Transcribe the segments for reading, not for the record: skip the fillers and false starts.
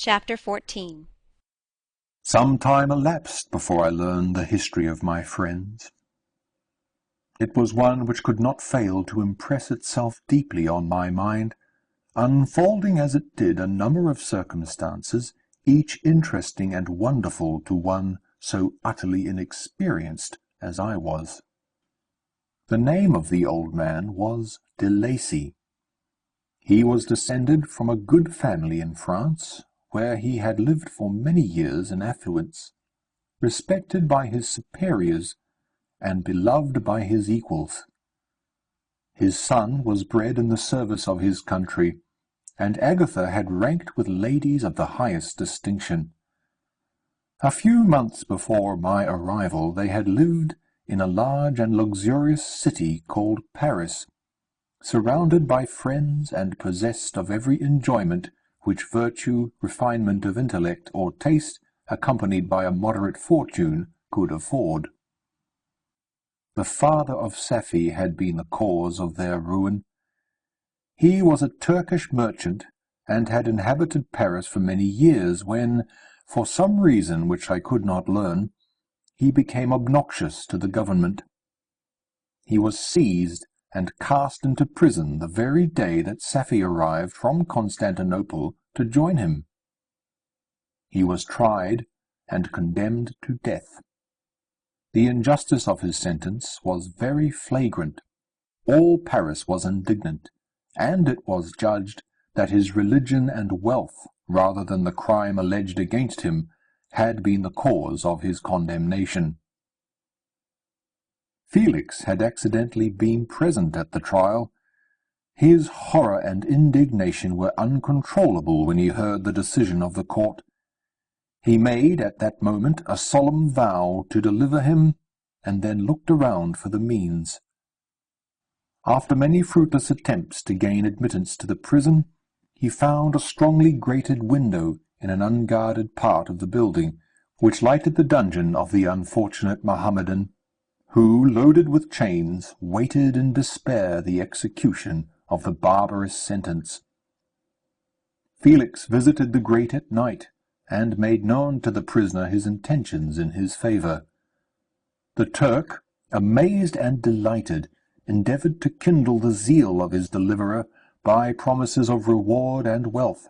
Chapter 14. Some time elapsed before I learned the history of my friends. It was one which could not fail to impress itself deeply on my mind, unfolding as it did a number of circumstances, each interesting and wonderful to one so utterly inexperienced as I was. The name of the old man was de Lacy. He was descended from a good family in France, where he had lived for many years in affluence, respected by his superiors, and beloved by his equals. His son was bred in the service of his country, and Agatha had ranked with ladies of the highest distinction. A few months before my arrival they had lived in a large and luxurious city called Paris, surrounded by friends and possessed of every enjoyment which virtue, refinement of intellect, or taste, accompanied by a moderate fortune, could afford. The father of Safie had been the cause of their ruin. He was a Turkish merchant, and had inhabited Paris for many years, when, for some reason which I could not learn, he became obnoxious to the government. He was seized and cast into prison the very day that Safie arrived from Constantinople to join him. He was tried and condemned to death. The injustice of his sentence was very flagrant. All Paris was indignant, and it was judged that his religion and wealth, rather than the crime alleged against him, had been the cause of his condemnation. Felix had accidentally been present at the trial. His horror and indignation were uncontrollable when he heard the decision of the court. He made at that moment a solemn vow to deliver him, and then looked around for the means. After many fruitless attempts to gain admittance to the prison, he found a strongly grated window in an unguarded part of the building, which lighted the dungeon of the unfortunate Mohammedan, who, loaded with chains, waited in despair the execution of the barbarous sentence. Felix visited the grate at night, and made known to the prisoner his intentions in his favour. The Turk, amazed and delighted, endeavoured to kindle the zeal of his deliverer by promises of reward and wealth.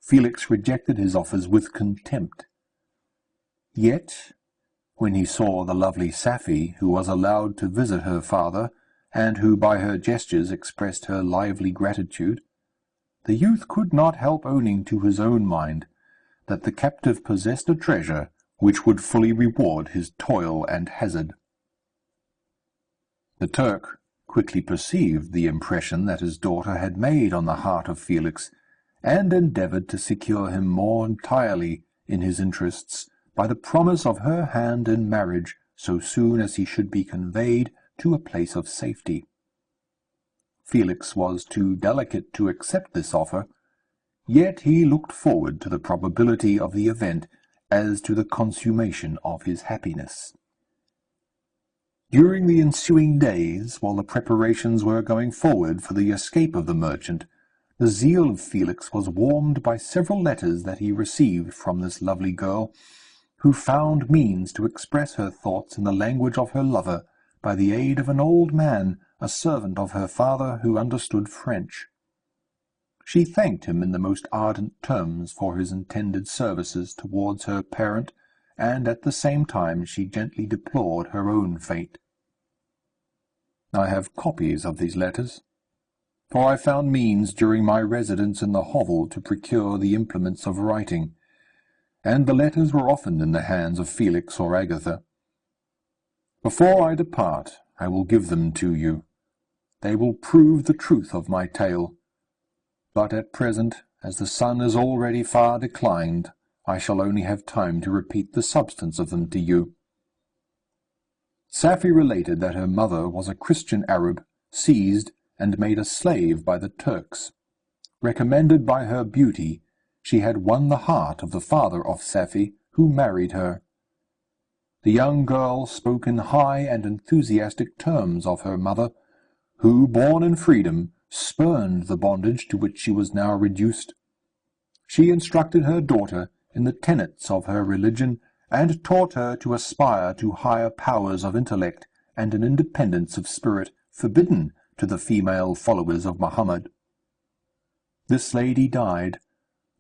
Felix rejected his offers with contempt. Yet, when he saw the lovely Safie, who was allowed to visit her father, and who by her gestures expressed her lively gratitude, the youth could not help owning to his own mind that the captive possessed a treasure which would fully reward his toil and hazard. The Turk quickly perceived the impression that his daughter had made on the heart of Felix, and endeavoured to secure him more entirely in his interests by the promise of her hand in marriage so soon as he should be conveyed to a place of safety. Felix was too delicate to accept this offer, yet he looked forward to the probability of the event as to the consummation of his happiness. During the ensuing days, while the preparations were going forward for the escape of the merchant, the zeal of Felix was warmed by several letters that he received from this lovely girl, who found means to express her thoughts in the language of her lover by the aid of an old man, a servant of her father, who understood French. She thanked him in the most ardent terms for his intended services towards her parent, and at the same time she gently deplored her own fate. I have copies of these letters, for I found means during my residence in the hovel to procure the implements of writing, and the letters were often in the hands of Felix or Agatha. Before I depart, I will give them to you. They will prove the truth of my tale. But at present, as the sun is already far declined, I shall only have time to repeat the substance of them to you. Safie related that her mother was a Christian Arab, seized and made a slave by the Turks. Recommended by her beauty, she had won the heart of the father of Safie, who married her. The young girl spoke in high and enthusiastic terms of her mother, who, born in freedom, spurned the bondage to which she was now reduced. She instructed her daughter in the tenets of her religion, and taught her to aspire to higher powers of intellect and an independence of spirit forbidden to the female followers of Muhammad. This lady died,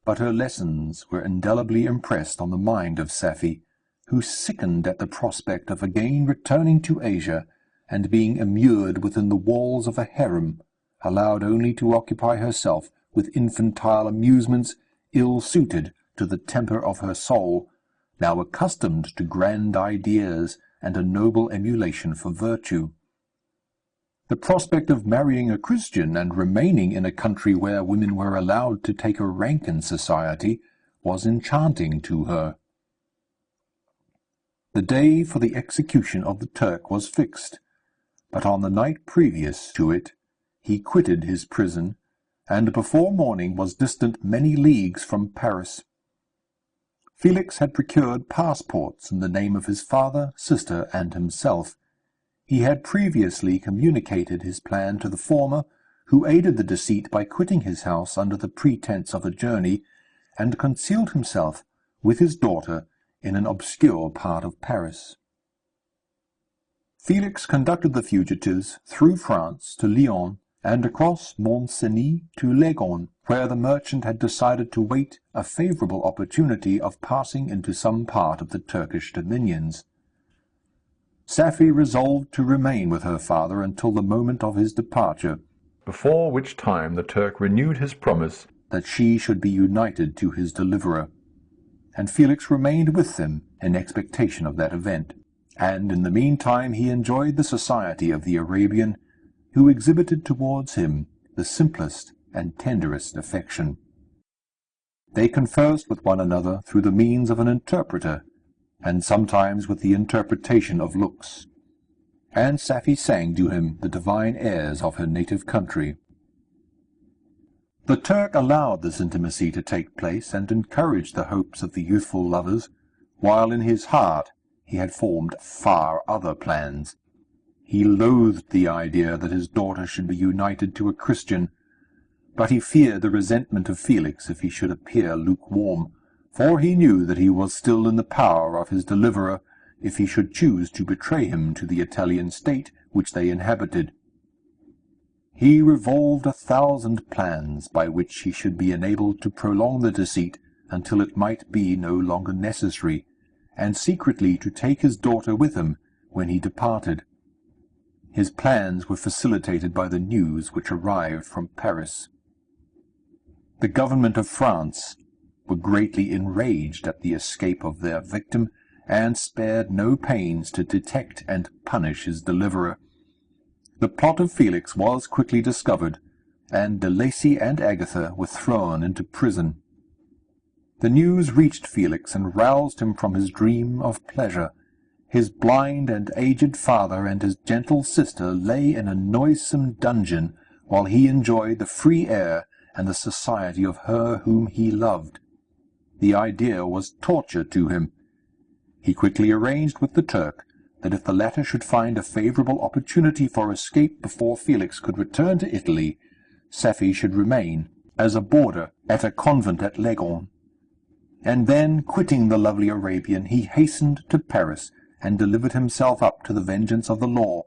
but her lessons were indelibly impressed on the mind of Safie, who sickened at the prospect of again returning to Asia, and being immured within the walls of a harem, allowed only to occupy herself with infantile amusements ill-suited to the temper of her soul, now accustomed to grand ideas and a noble emulation for virtue. The prospect of marrying a Christian and remaining in a country where women were allowed to take a rank in society was enchanting to her. The day for the execution of the Turk was fixed, but on the night previous to it he quitted his prison, and before morning was distant many leagues from Paris. Felix had procured passports in the name of his father, sister, and himself. He had previously communicated his plan to the former, who aided the deceit by quitting his house under the pretence of a journey, and concealed himself, with his daughter, in an obscure part of Paris. Felix conducted the fugitives through France to Lyons, and across Mont-Cenis to Leghorn, where the merchant had decided to wait a favourable opportunity of passing into some part of the Turkish dominions. Safie resolved to remain with her father until the moment of his departure, before which time the Turk renewed his promise that she should be united to his deliverer, and Felix remained with them in expectation of that event, and in the meantime he enjoyed the society of the Arabian, who exhibited towards him the simplest and tenderest affection. They conversed with one another through the means of an interpreter, and sometimes with the interpretation of looks, and Safie sang to him the divine airs of her native country. The Turk allowed this intimacy to take place, and encouraged the hopes of the youthful lovers, while in his heart he had formed far other plans. He loathed the idea that his daughter should be united to a Christian, but he feared the resentment of Felix if he should appear lukewarm, for he knew that he was still in the power of his deliverer if he should choose to betray him to the Italian state which they inhabited. He revolved 1,000 plans by which he should be enabled to prolong the deceit until it might be no longer necessary, and secretly to take his daughter with him when he departed. His plans were facilitated by the news which arrived from Paris. The government of France were greatly enraged at the escape of their victim, and spared no pains to detect and punish his deliverer. The plot of Felix was quickly discovered, and de Lacy and Agatha were thrown into prison. The news reached Felix and roused him from his dream of pleasure. His blind and aged father and his gentle sister lay in a noisome dungeon, while he enjoyed the free air and the society of her whom he loved. The idea was torture to him. He quickly arranged with the Turk that if the latter should find a favourable opportunity for escape before Felix could return to Italy, Safie should remain as a boarder at a convent at Leghorn. And then, quitting the lovely Arabian, he hastened to Paris, and delivered himself up to the vengeance of the law,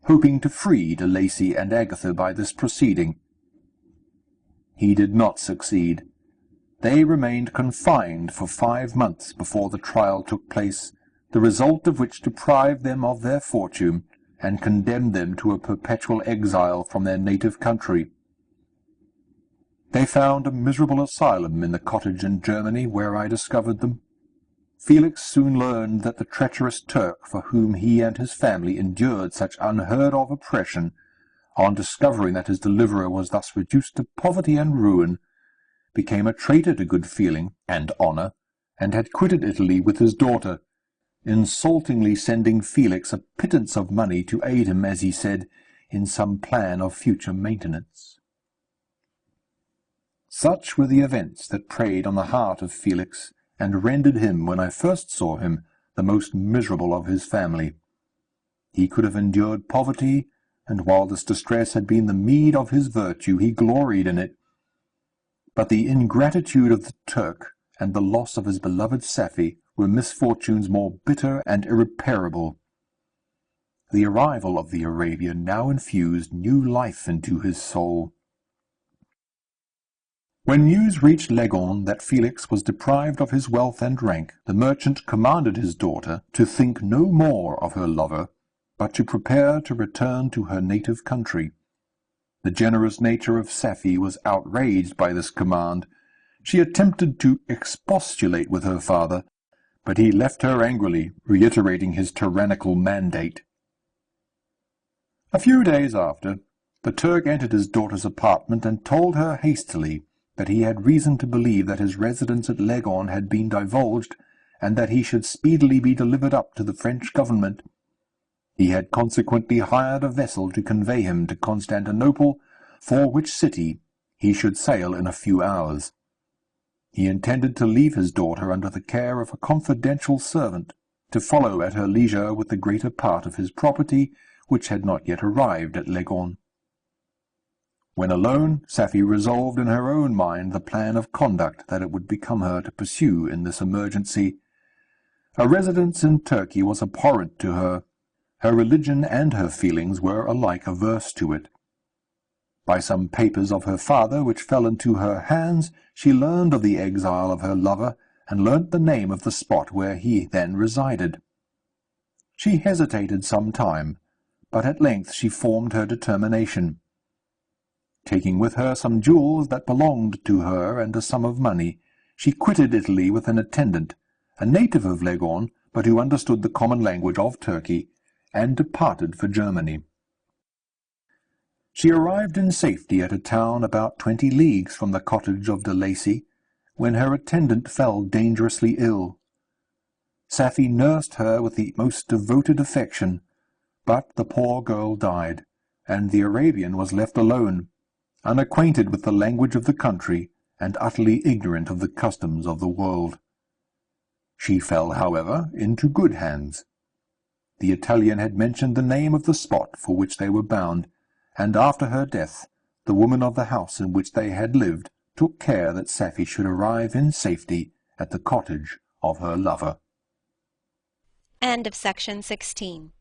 hoping to free de Lacy and Agatha by this proceeding. He did not succeed. They remained confined for 5 months before the trial took place, the result of which deprived them of their fortune, and condemned them to a perpetual exile from their native country. They found a miserable asylum in the cottage in Germany where I discovered them. Felix soon learned that the treacherous Turk, for whom he and his family endured such unheard-of oppression, on discovering that his deliverer was thus reduced to poverty and ruin, became a traitor to good feeling and honour, and had quitted Italy with his daughter, insultingly sending Felix a pittance of money to aid him, as he said, in some plan of future maintenance. Such were the events that preyed on the heart of Felix, and rendered him, when I first saw him, the most miserable of his family. He could have endured poverty, and while this distress had been the meed of his virtue, he gloried in it. But the ingratitude of the Turk and the loss of his beloved Safie were misfortunes more bitter and irreparable. The arrival of the Arabian now infused new life into his soul. When news reached Leghorn that Felix was deprived of his wealth and rank, the merchant commanded his daughter to think no more of her lover, but to prepare to return to her native country. The generous nature of Safie was outraged by this command. She attempted to expostulate with her father, but he left her angrily, reiterating his tyrannical mandate. A few days after, the Turk entered his daughter's apartment and told her hastily that he had reason to believe that his residence at Leghorn had been divulged, and that he should speedily be delivered up to the French government. He had consequently hired a vessel to convey him to Constantinople, for which city he should sail in a few hours. He intended to leave his daughter under the care of a confidential servant, to follow at her leisure with the greater part of his property, which had not yet arrived at Leghorn. When alone, Safie resolved in her own mind the plan of conduct that it would become her to pursue in this emergency. A residence in Turkey was abhorrent to her. Her religion and her feelings were alike averse to it. By some papers of her father which fell into her hands, she learned of the exile of her lover, and learnt the name of the spot where he then resided. She hesitated some time, but at length she formed her determination. Taking with her some jewels that belonged to her and a sum of money, she quitted Italy with an attendant, a native of Leghorn, but who understood the common language of Turkey, and departed for Germany. She arrived in safety at a town about 20 leagues from the cottage of de Lacy, when her attendant fell dangerously ill. Safie nursed her with the most devoted affection, but the poor girl died, and the Arabian was left alone, unacquainted with the language of the country, and utterly ignorant of the customs of the world. She fell, however, into good hands. The Italian had mentioned the name of the spot for which they were bound, and after her death, the woman of the house in which they had lived took care that Safie should arrive in safety at the cottage of her lover. End of section 16.